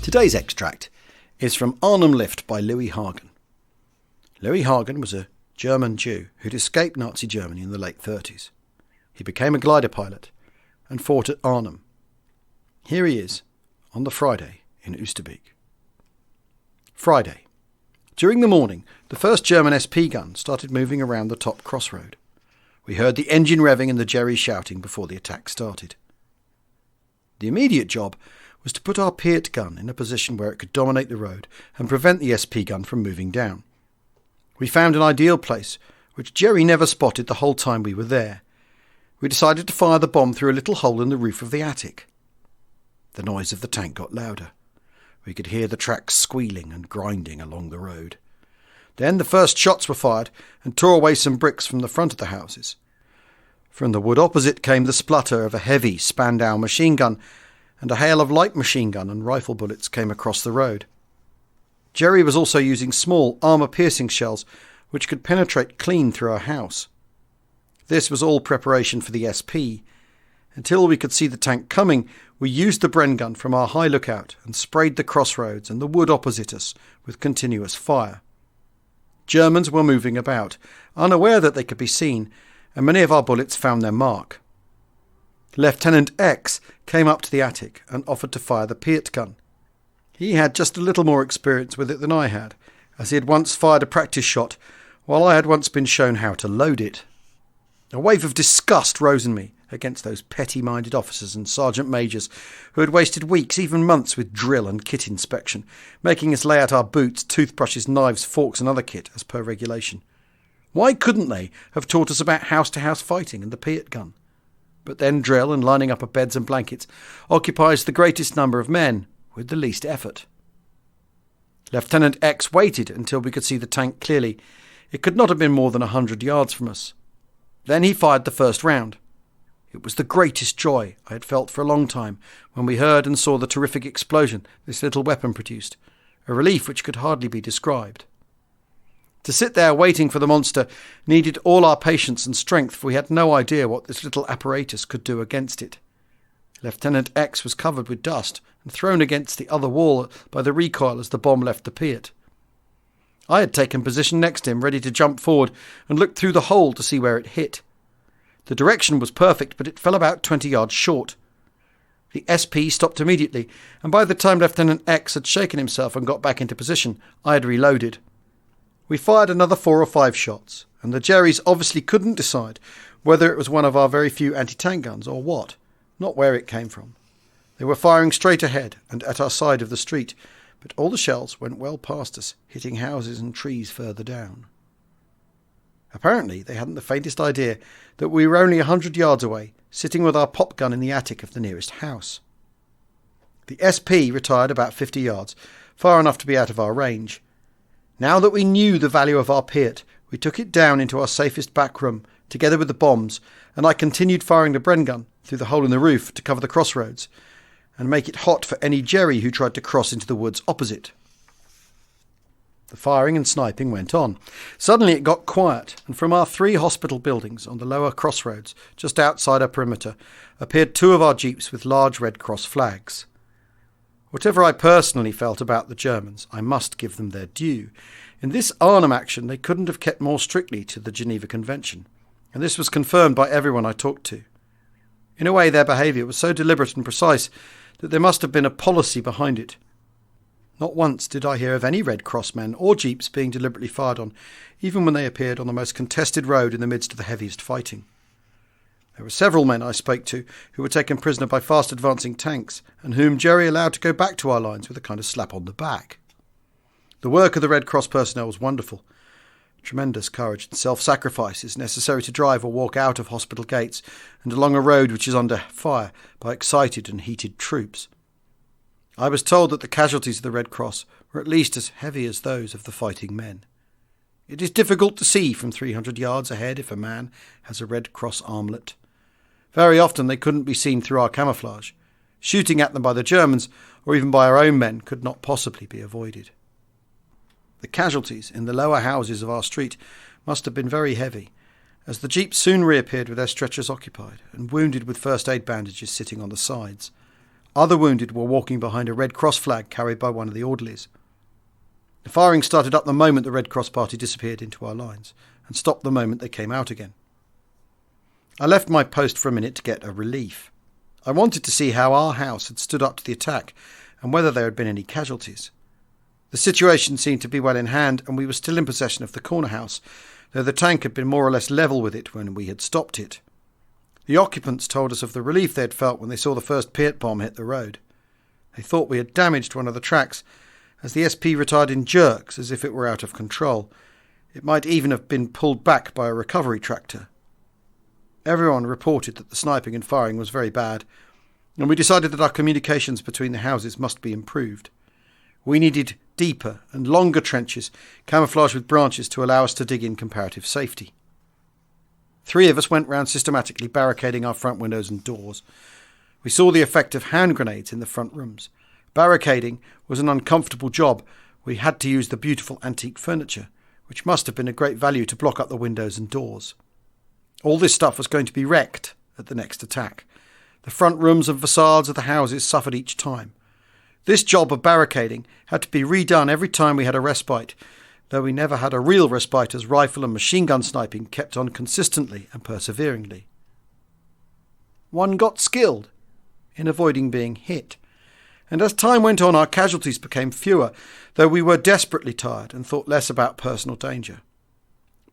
Today's extract is from Arnhem Lift by Louis Hagen. Louis Hagen was a German Jew who'd escaped Nazi Germany in the late 30s. He became a glider pilot and fought at Arnhem. Here he is on the Friday in Oosterbeek. Friday. During the morning, the first German SP gun started moving around the top crossroad. We heard the engine revving and the Jerry shouting before the attack started. The immediate job was to put our Piat gun in a position where it could dominate the road and prevent the SP gun from moving down. We found an ideal place, which Jerry never spotted the whole time we were there. We decided to fire the bomb through a little hole in the roof of the attic. The noise of the tank got louder. We could hear the tracks squealing and grinding along the road. Then the first shots were fired and tore away some bricks from the front of the houses. From the wood opposite came the splutter of a heavy Spandau machine gun, and a hail of light machine gun and rifle bullets came across the road. Jerry was also using small armour-piercing shells which could penetrate clean through our house. This was all preparation for the SP. Until we could see the tank coming, we used the Bren gun from our high lookout and sprayed the crossroads and the wood opposite us with continuous fire. Germans were moving about, unaware that they could be seen, and many of our bullets found their mark. Lieutenant X came up to the attic and offered to fire the Piat gun. He had just a little more experience with it than I had, as he had once fired a practice shot, while I had once been shown how to load it. A wave of disgust rose in me against those petty-minded officers and sergeant majors who had wasted weeks, even months, with drill and kit inspection, making us lay out our boots, toothbrushes, knives, forks and other kit as per regulation. Why couldn't they have taught us about house-to-house fighting and the Piat gun? But then drill and lining up of beds and blankets occupies the greatest number of men with the least effort. Lieutenant X waited until we could see the tank clearly. It could not have been more than 100 yards from us. Then he fired the first round. It was the greatest joy I had felt for a long time when we heard and saw the terrific explosion this little weapon produced, a relief which could hardly be described. To sit there waiting for the monster needed all our patience and strength, for we had no idea what this little apparatus could do against it. Lieutenant X was covered with dust and thrown against the other wall by the recoil as the bomb left the Piat. I had taken position next to him, ready to jump forward and look through the hole to see where it hit. The direction was perfect, but it fell about 20 yards short. The SP stopped immediately, and by the time Lieutenant X had shaken himself and got back into position, I had reloaded. We fired another 4 or 5 shots, and the Jerrys obviously couldn't decide whether it was one of our very few anti-tank guns or what, not where it came from. They were firing straight ahead and at our side of the street, but all the shells went well past us, hitting houses and trees further down. Apparently they hadn't the faintest idea that we were only 100 yards away, sitting with our pop gun in the attic of the nearest house. The SP retired about 50 yards, far enough to be out of our range. Now that we knew the value of our Piat, we took it down into our safest back room, together with the bombs, and I continued firing the Bren gun through the hole in the roof to cover the crossroads, and make it hot for any Jerry who tried to cross into the woods opposite. The firing and sniping went on. Suddenly it got quiet, and from our 3 hospital buildings on the lower crossroads, just outside our perimeter, appeared 2 of our jeeps with large Red Cross flags. Whatever I personally felt about the Germans, I must give them their due. In this Arnhem action, they couldn't have kept more strictly to the Geneva Convention, and this was confirmed by everyone I talked to. In a way, their behaviour was so deliberate and precise that there must have been a policy behind it. Not once did I hear of any Red Cross men or jeeps being deliberately fired on, even when they appeared on the most contested road in the midst of the heaviest fighting. There were several men I spoke to who were taken prisoner by fast-advancing tanks, and whom Jerry allowed to go back to our lines with a kind of slap on the back. The work of the Red Cross personnel was wonderful. Tremendous courage and self-sacrifice is necessary to drive or walk out of hospital gates and along a road which is under fire by excited and heated troops. I was told that the casualties of the Red Cross were at least as heavy as those of the fighting men. It is difficult to see from 300 yards ahead if a man has a Red Cross armlet. Very often they couldn't be seen through our camouflage. Shooting at them by the Germans, or even by our own men, could not possibly be avoided. The casualties in the lower houses of our street must have been very heavy, as the jeeps soon reappeared with their stretchers occupied, and wounded with first aid bandages sitting on the sides. Other wounded were walking behind a Red Cross flag carried by one of the orderlies. The firing started up the moment the Red Cross party disappeared into our lines, and stopped the moment they came out again. I left my post for a minute to get a relief. I wanted to see how our house had stood up to the attack, and whether there had been any casualties. The situation seemed to be well in hand, and we were still in possession of the corner house, though the tank had been more or less level with it when we had stopped it. The occupants told us of the relief they had felt when they saw the first Piat bomb hit the road. They thought we had damaged one of the tracks, as the SP retired in jerks as if it were out of control. It might even have been pulled back by a recovery tractor. Everyone reported that the sniping and firing was very bad, and we decided that our communications between the houses must be improved. We needed deeper and longer trenches, camouflaged with branches to allow us to dig in comparative safety. 3 of us went round systematically barricading our front windows and doors. We saw the effect of hand grenades in the front rooms. Barricading was an uncomfortable job. We had to use the beautiful antique furniture, which must have been of great value to block up the windows and doors. All this stuff was going to be wrecked at the next attack. The front rooms and facades of the houses suffered each time. This job of barricading had to be redone every time we had a respite, though we never had a real respite as rifle and machine gun sniping kept on consistently and perseveringly. One got skilled in avoiding being hit, and as time went on our casualties became fewer, though we were desperately tired and thought less about personal danger.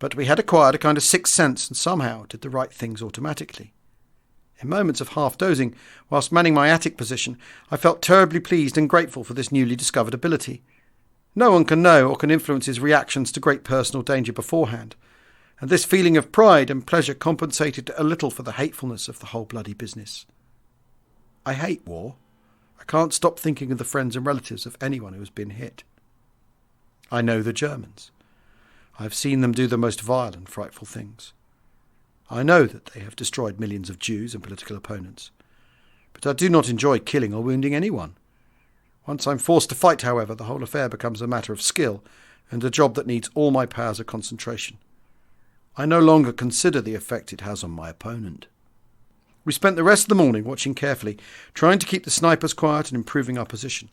But we had acquired a kind of sixth sense and somehow did the right things automatically. In moments of half-dozing, whilst manning my attic position, I felt terribly pleased and grateful for this newly discovered ability. No one can know or can influence his reactions to great personal danger beforehand, and this feeling of pride and pleasure compensated a little for the hatefulness of the whole bloody business. I hate war. I can't stop thinking of the friends and relatives of anyone who has been hit. I know the Germans. I have seen them do the most vile and frightful things. I know that they have destroyed millions of Jews and political opponents, but I do not enjoy killing or wounding anyone. Once I'm forced to fight, however, the whole affair becomes a matter of skill and a job that needs all my powers of concentration. I no longer consider the effect it has on my opponent. We spent the rest of the morning watching carefully, trying to keep the snipers quiet and improving our position.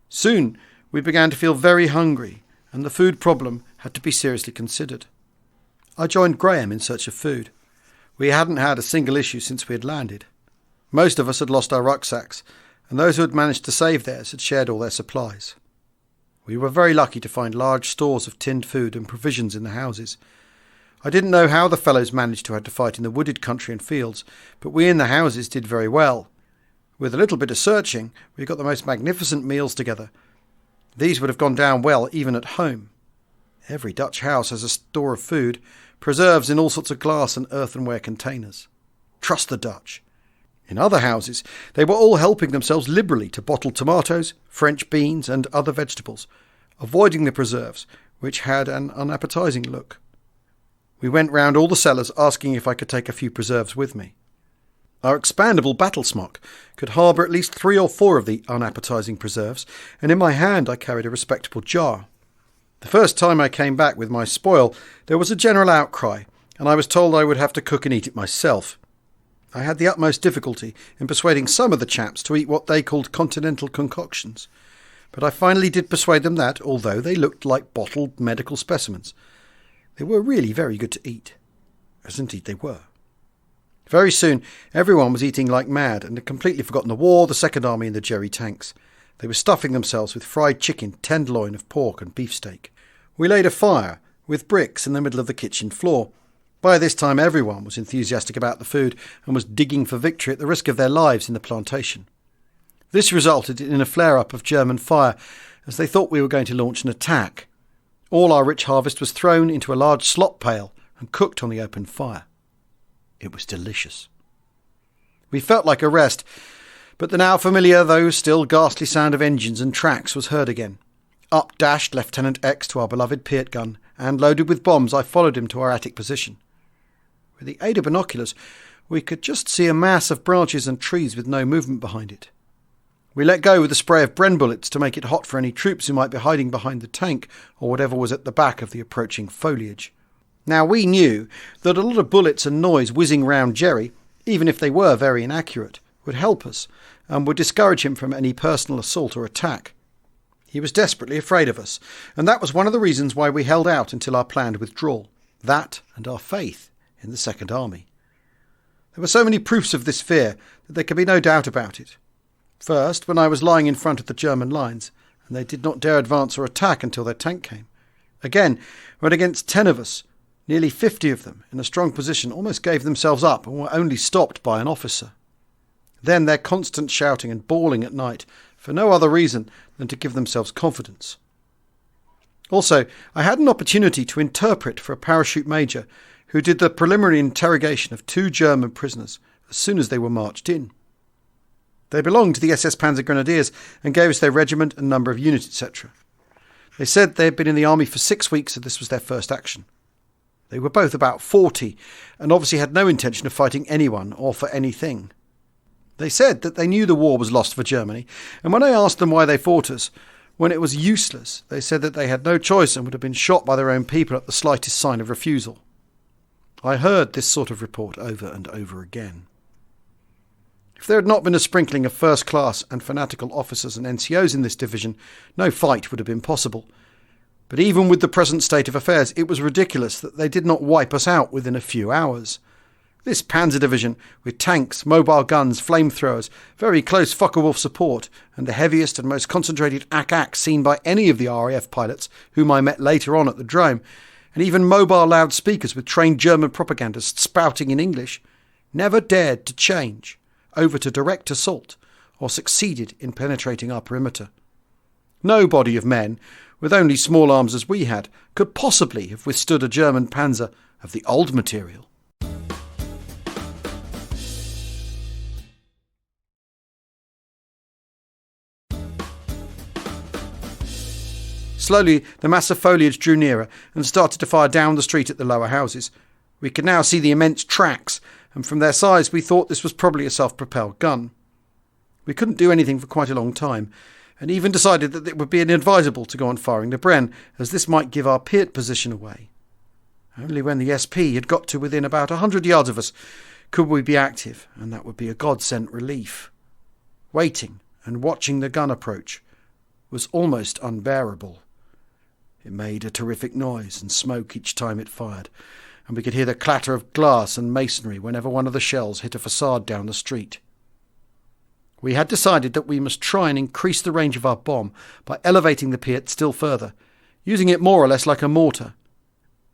Soon we began to feel very hungry, and the food problem had to be seriously considered. I joined Graham in search of food. We hadn't had a single issue since we had landed. Most of us had lost our rucksacks, and those who had managed to save theirs had shared all their supplies. We were very lucky to find large stores of tinned food and provisions in the houses. I didn't know how the fellows managed to have to fight in the wooded country and fields, but we in the houses did very well. With a little bit of searching, we got the most magnificent meals together. These would have gone down well even at home. Every Dutch house has a store of food, preserves in all sorts of glass and earthenware containers. Trust the Dutch. In other houses, they were all helping themselves liberally to bottled tomatoes, French beans and other vegetables, avoiding the preserves, which had an unappetizing look. We went round all the cellars asking if I could take a few preserves with me. Our expandable battle smock could harbour at least 3 or 4 of the unappetizing preserves, and in my hand I carried a respectable jar. The first time I came back with my spoil, there was a general outcry, and I was told I would have to cook and eat it myself. I had the utmost difficulty in persuading some of the chaps to eat what they called continental concoctions, but I finally did persuade them that, although they looked like bottled medical specimens, they were really very good to eat, as indeed they were. Very soon everyone was eating like mad and had completely forgotten the war, the Second Army and the Jerry tanks. They were stuffing themselves with fried chicken, tenderloin of pork and beefsteak. We laid a fire with bricks in the middle of the kitchen floor. By this time everyone was enthusiastic about the food and was digging for victory at the risk of their lives in the plantation. This resulted in a flare-up of German fire as they thought we were going to launch an attack. All our rich harvest was thrown into a large slop pail and cooked on the open fire. It was delicious. We felt like a rest, but the now familiar, though still ghastly sound of engines and tracks was heard again. Up dashed Lieutenant X to our beloved Piat gun, and loaded with bombs I followed him to our attic position. With the aid of binoculars, we could just see a mass of branches and trees with no movement behind it. We let go with a spray of Bren bullets to make it hot for any troops who might be hiding behind the tank or whatever was at the back of the approaching foliage. Now we knew that a lot of bullets and noise whizzing round Jerry, even if they were very inaccurate, would help us and would discourage him from any personal assault or attack. He was desperately afraid of us, and that was one of the reasons why we held out until our planned withdrawal. That and our faith in the Second Army. There were so many proofs of this fear that there could be no doubt about it. First, when I was lying in front of the German lines, and they did not dare advance or attack until their tank came. Again, when against 10 of us, nearly 50 of them, in a strong position, almost gave themselves up and were only stopped by an officer. Then their constant shouting and bawling at night, for no other reason than to give themselves confidence. Also, I had an opportunity to interpret for a parachute major who did the preliminary interrogation of 2 German prisoners as soon as they were marched in. They belonged to the SS Panzer Grenadiers and gave us their regiment and number of unit, etc. They said they had been in the army for 6 weeks and this was their first action. They were both about 40 and obviously had no intention of fighting anyone or for anything. They said that they knew the war was lost for Germany, and when I asked them why they fought us, when it was useless, they said that they had no choice and would have been shot by their own people at the slightest sign of refusal. I heard this sort of report over and over again. If there had not been a sprinkling of first-class and fanatical officers and NCOs in this division, no fight would have been possible. But even with the present state of affairs, it was ridiculous that they did not wipe us out within a few hours. This Panzer Division, with tanks, mobile guns, flamethrowers, very close Focke-Wulf support, and the heaviest and most concentrated ack-ack seen by any of the RAF pilots whom I met later on at the drome, and even mobile loudspeakers with trained German propagandists spouting in English, never dared to change over to direct assault or succeeded in penetrating our perimeter. No body of men, with only small arms as we had, could possibly have withstood a German panzer of the old material. Slowly, the mass of foliage drew nearer and started to fire down the street at the lower houses. We could now see the immense tracks, and from their size we thought this was probably a self-propelled gun. We couldn't do anything for quite a long time, and even decided that it would be inadvisable to go on firing the Bren, as this might give our Piet position away. Only when the SP had got to within about 100 yards of us could we be active, and that would be a God-sent relief. Waiting and watching the gun approach was almost unbearable. It made a terrific noise and smoke each time it fired, and we could hear the clatter of glass and masonry whenever one of the shells hit a facade down the street. We had decided that we must try and increase the range of our bomb by elevating the Piet still further, using it more or less like a mortar.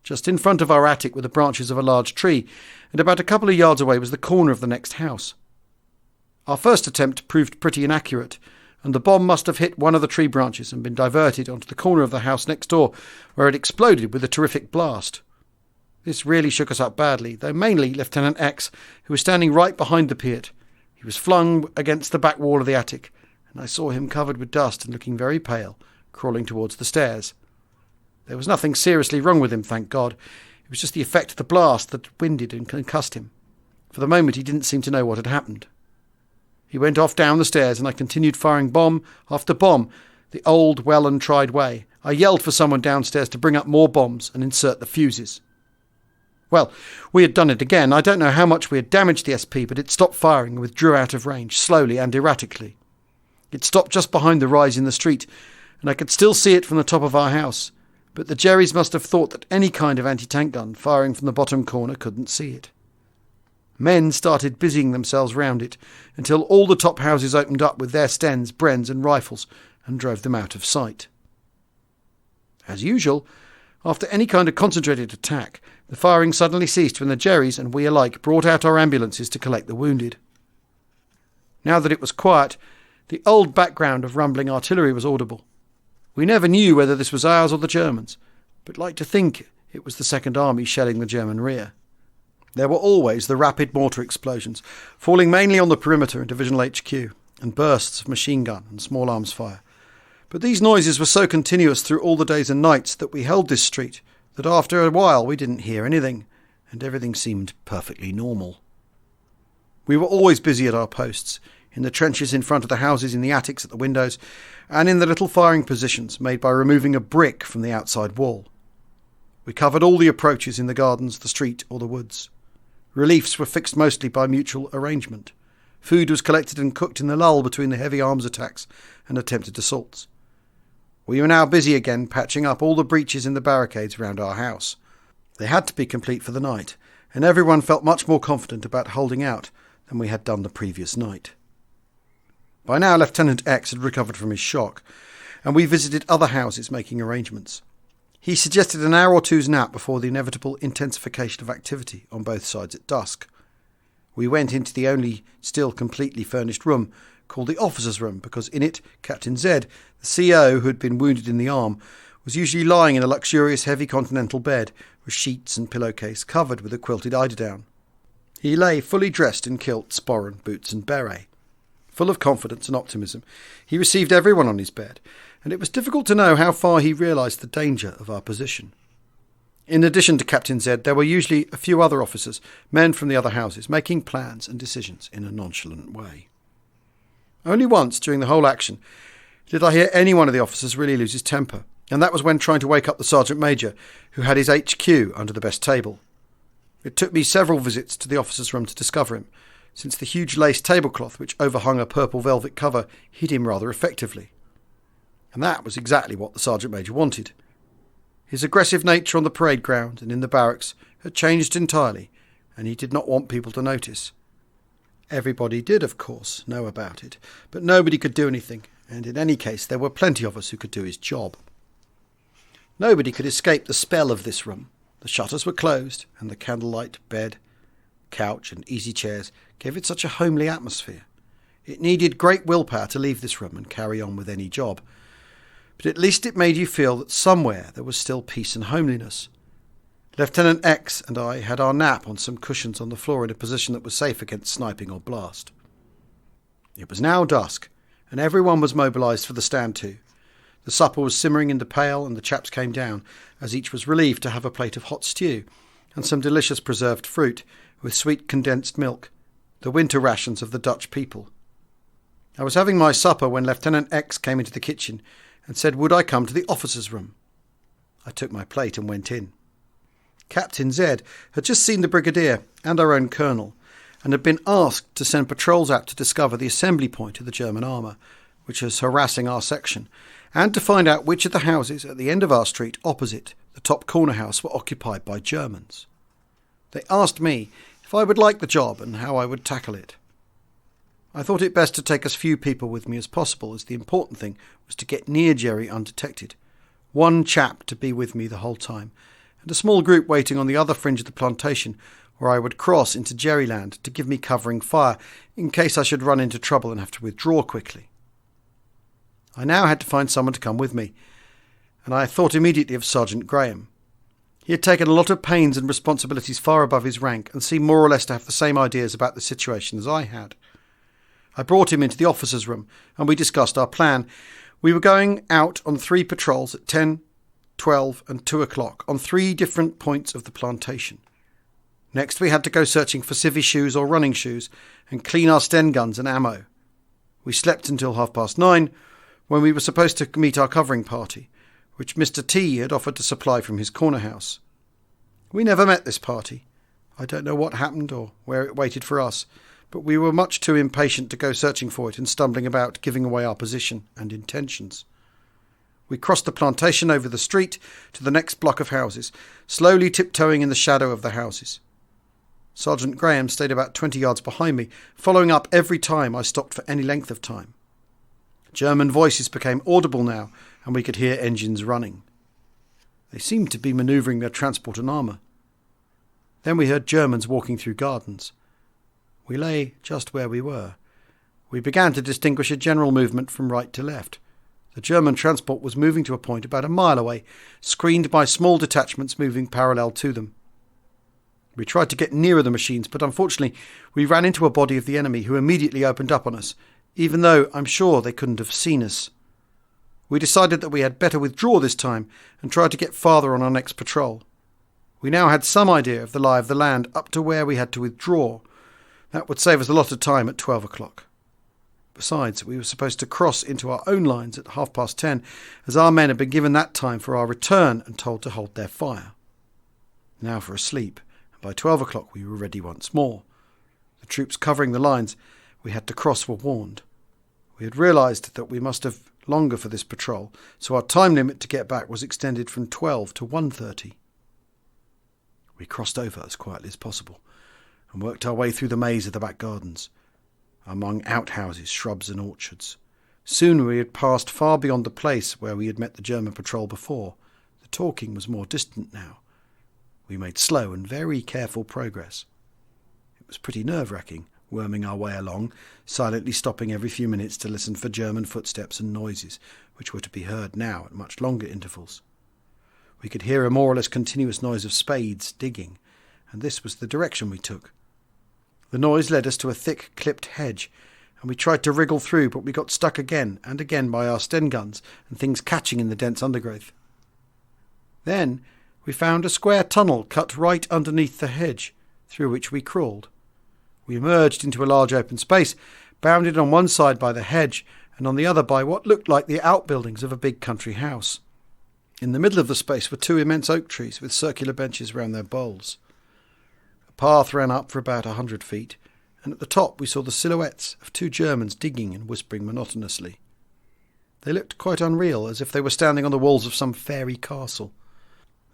Just in front of our attic were the branches of a large tree, and about a couple of yards away was the corner of the next house. Our first attempt proved pretty inaccurate, and the bomb must have hit one of the tree branches and been diverted onto the corner of the house next door, where it exploded with a terrific blast. This really shook us up badly, though mainly Lieutenant X, who was standing right behind the Piet. He was flung against the back wall of the attic, and I saw him covered with dust and looking very pale, crawling towards the stairs. There was nothing seriously wrong with him, thank God. It was just the effect of the blast that winded and concussed him. For the moment he didn't seem to know what had happened. He went off down the stairs, and I continued firing bomb after bomb, the old, well-and-tried way. I yelled for someone downstairs to bring up more bombs and insert the fuses. Well, we had done it again. I don't know how much we had damaged the SP, but it stopped firing and withdrew out of range, slowly and erratically. It stopped just behind the rise in the street, and I could still see it from the top of our house, but the Jerrys must have thought that any kind of anti-tank gun firing from the bottom corner couldn't see it. Men started busying themselves round it, until all the top houses opened up with their Stens, Brens and rifles, and drove them out of sight. As usual, after any kind of concentrated attack, the firing suddenly ceased when the Jerrys and we alike brought out our ambulances to collect the wounded. Now that it was quiet, the old background of rumbling artillery was audible. We never knew whether this was ours or the Germans, but liked to think it was the Second Army shelling the German rear. There were always the rapid mortar explosions, falling mainly on the perimeter and divisional HQ, and bursts of machine gun and small arms fire. But these noises were so continuous through all the days and nights that we held this street that after a while we didn't hear anything, and everything seemed perfectly normal. We were always busy at our posts, in the trenches in front of the houses, in the attics at the windows, and in the little firing positions made by removing a brick from the outside wall. We covered all the approaches in the gardens, the street or the woods. Reliefs were fixed mostly by mutual arrangement. Food was collected and cooked in the lull between the heavy arms attacks and attempted assaults. We were now busy again, patching up all the breaches in the barricades around our house. They had to be complete for the night, and everyone felt much more confident about holding out than we had done the previous night. By now Lieutenant X had recovered from his shock, and we visited other houses making arrangements. He suggested an hour or two's nap before the inevitable intensification of activity on both sides at dusk. We went into the only still completely furnished room, called the officer's room, because in it Captain Z, the CO who had been wounded in the arm, was usually lying in a luxurious heavy continental bed with sheets and pillowcase covered with a quilted eiderdown. He lay fully dressed in kilt, sporran, boots and beret. Full of confidence and optimism, he received everyone on his bed, and it was difficult to know how far he realised the danger of our position. In addition to Captain Z, there were usually a few other officers, men from the other houses, making plans and decisions in a nonchalant way. Only once during the whole action did I hear any one of the officers really lose his temper, and that was when trying to wake up the Sergeant Major, who had his HQ under the best table. It took me several visits to the officer's room to discover him, since the huge lace tablecloth which overhung a purple velvet cover hid him rather effectively. And that was exactly what the Sergeant Major wanted. His aggressive nature on the parade ground and in the barracks had changed entirely, and he did not want people to notice. Everybody did, of course, know about it, but nobody could do anything, and in any case there were plenty of us who could do his job. Nobody could escape the spell of this room. The shutters were closed, and the candlelight bed, couch and easy chairs gave it such a homely atmosphere. It needed great willpower to leave this room and carry on with any job, but at least it made you feel that somewhere there was still peace and homeliness. Lieutenant X and I had our nap on some cushions on the floor in a position that was safe against sniping or blast. It was now dusk, and everyone was mobilised for the stand-to. The supper was simmering in the pail, and the chaps came down, as each was relieved to have a plate of hot stew and some delicious preserved fruit with sweet condensed milk, the winter rations of the Dutch people. I was having my supper when Lieutenant X came into the kitchen and said would I come to the officer's room. I took my plate and went in. Captain Z had just seen the brigadier and our own colonel, and had been asked to send patrols out to discover the assembly point of the German armour, which was harassing our section, and to find out which of the houses at the end of our street opposite the top corner house were occupied by Germans. They asked me if I would like the job and how I would tackle it. I thought it best to take as few people with me as possible, as the important thing was to get near Jerry undetected. One chap to be with me the whole time, and a small group waiting on the other fringe of the plantation where I would cross into Jerryland to give me covering fire in case I should run into trouble and have to withdraw quickly. I now had to find someone to come with me, and I thought immediately of Sergeant Graham. He had taken a lot of pains and responsibilities far above his rank, and seemed more or less to have the same ideas about the situation as I had. I brought him into the officer's room, and we discussed our plan. We were going out on 3 patrols at 10, 12 and 2 o'clock on 3 different points of the plantation. Next we had to go searching for civvy shoes or running shoes and clean our Sten guns and ammo. We slept until 9:30, when we were supposed to meet our covering party, which Mr. T had offered to supply from his corner house. We never met this party. I don't know what happened or where it waited for us, but we were much too impatient to go searching for it and stumbling about, giving away our position and intentions. We crossed the plantation over the street to the next block of houses, slowly tiptoeing in the shadow of the houses. Sergeant Graham stayed about 20 yards behind me, following up every time I stopped for any length of time. German voices became audible now, and we could hear engines running. They seemed to be manoeuvring their transport and armour. Then we heard Germans walking through gardens. We lay just where we were. We began to distinguish a general movement from right to left. The German transport was moving to a point about a mile away, screened by small detachments moving parallel to them. We tried to get nearer the machines, but unfortunately we ran into a body of the enemy who immediately opened up on us, even though I'm sure they couldn't have seen us. We decided that we had better withdraw this time and try to get farther on our next patrol. We now had some idea of the lie of the land up to where we had to withdraw. That would save us a lot of time at 12 o'clock. Besides, we were supposed to cross into our own lines at 10:30, as our men had been given that time for our return and told to hold their fire. Now for a sleep, and by 12 o'clock we were ready once more. The troops covering the lines we had to cross were warned. We had realised that we must have longer for this patrol, so our time limit to get back was extended from 12 to 1:30. We crossed over as quietly as possible and worked our way through the maze of the back gardens, among outhouses, shrubs and orchards. Soon we had passed far beyond the place where we had met the German patrol before. The talking was more distant now. We made slow and very careful progress. It was pretty nerve-wracking, worming our way along, silently stopping every few minutes to listen for German footsteps and noises, which were to be heard now at much longer intervals. We could hear a more or less continuous noise of spades digging, and this was the direction we took. The noise led us to a thick, clipped hedge, and we tried to wriggle through, but we got stuck again and again by our Sten guns and things catching in the dense undergrowth. Then we found a square tunnel cut right underneath the hedge, through which we crawled. We emerged into a large open space, bounded on one side by the hedge and on the other by what looked like the outbuildings of a big country house. In the middle of the space were two immense oak trees with circular benches round their boles. A path ran up for about 100 feet, and at the top we saw the silhouettes of two Germans digging and whispering monotonously. They looked quite unreal, as if they were standing on the walls of some fairy castle.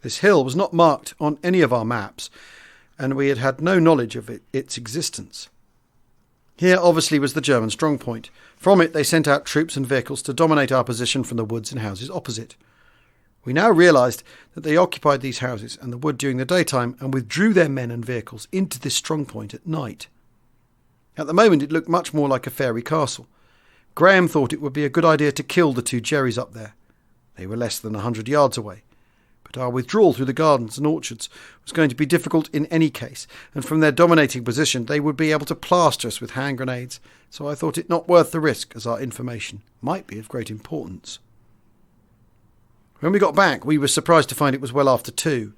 This hill was not marked on any of our maps, and we had had no knowledge of its existence. Here obviously was the German strong point. From it they sent out troops and vehicles to dominate our position from the woods and houses opposite. We now realised that they occupied these houses and the wood during the daytime and withdrew their men and vehicles into this strong point at night. At the moment it looked much more like a fairy castle. Graham thought it would be a good idea to kill the two Jerrys up there. They were less than 100 yards away. But our withdrawal through the gardens and orchards was going to be difficult in any case, and from their dominating position they would be able to plaster us with hand grenades, so I thought it not worth the risk, as our information might be of great importance. When we got back, we were surprised to find it was well after 2.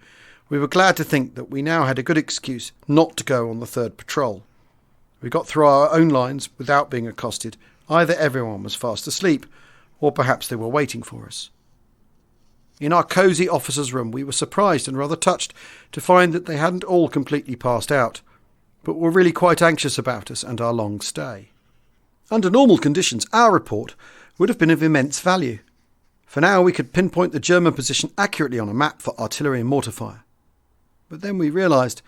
We were glad to think that we now had a good excuse not to go on the third patrol. We got through our own lines without being accosted. Either everyone was fast asleep, or perhaps they were waiting for us. In our cosy officer's room we were surprised and rather touched to find that they hadn't all completely passed out, but were really quite anxious about us and our long stay. Under normal conditions, our report would have been of immense value. For now we could pinpoint the German position accurately on a map for artillery and mortar fire. But then we realised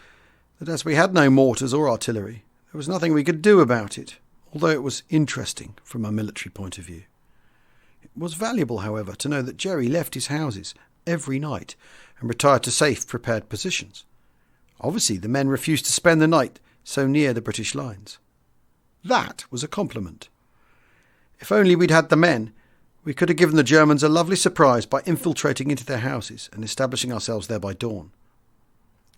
that as we had no mortars or artillery, there was nothing we could do about it, although it was interesting from a military point of view. It was valuable, however, to know that Jerry left his houses every night and retired to safe, prepared positions. Obviously, the men refused to spend the night so near the British lines. That was a compliment. If only we'd had the men, we could have given the Germans a lovely surprise by infiltrating into their houses and establishing ourselves there by dawn.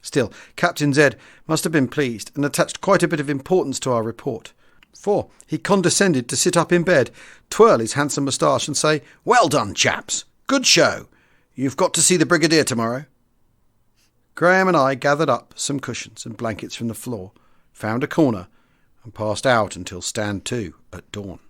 Still, Captain Z must have been pleased and attached quite a bit of importance to our report, for he condescended to sit up in bed, twirl his handsome moustache and say, "Well done, chaps! Good show! You've got to see the Brigadier tomorrow." Graham and I gathered up some cushions and blankets from the floor, found a corner, and passed out until stand 2 at dawn.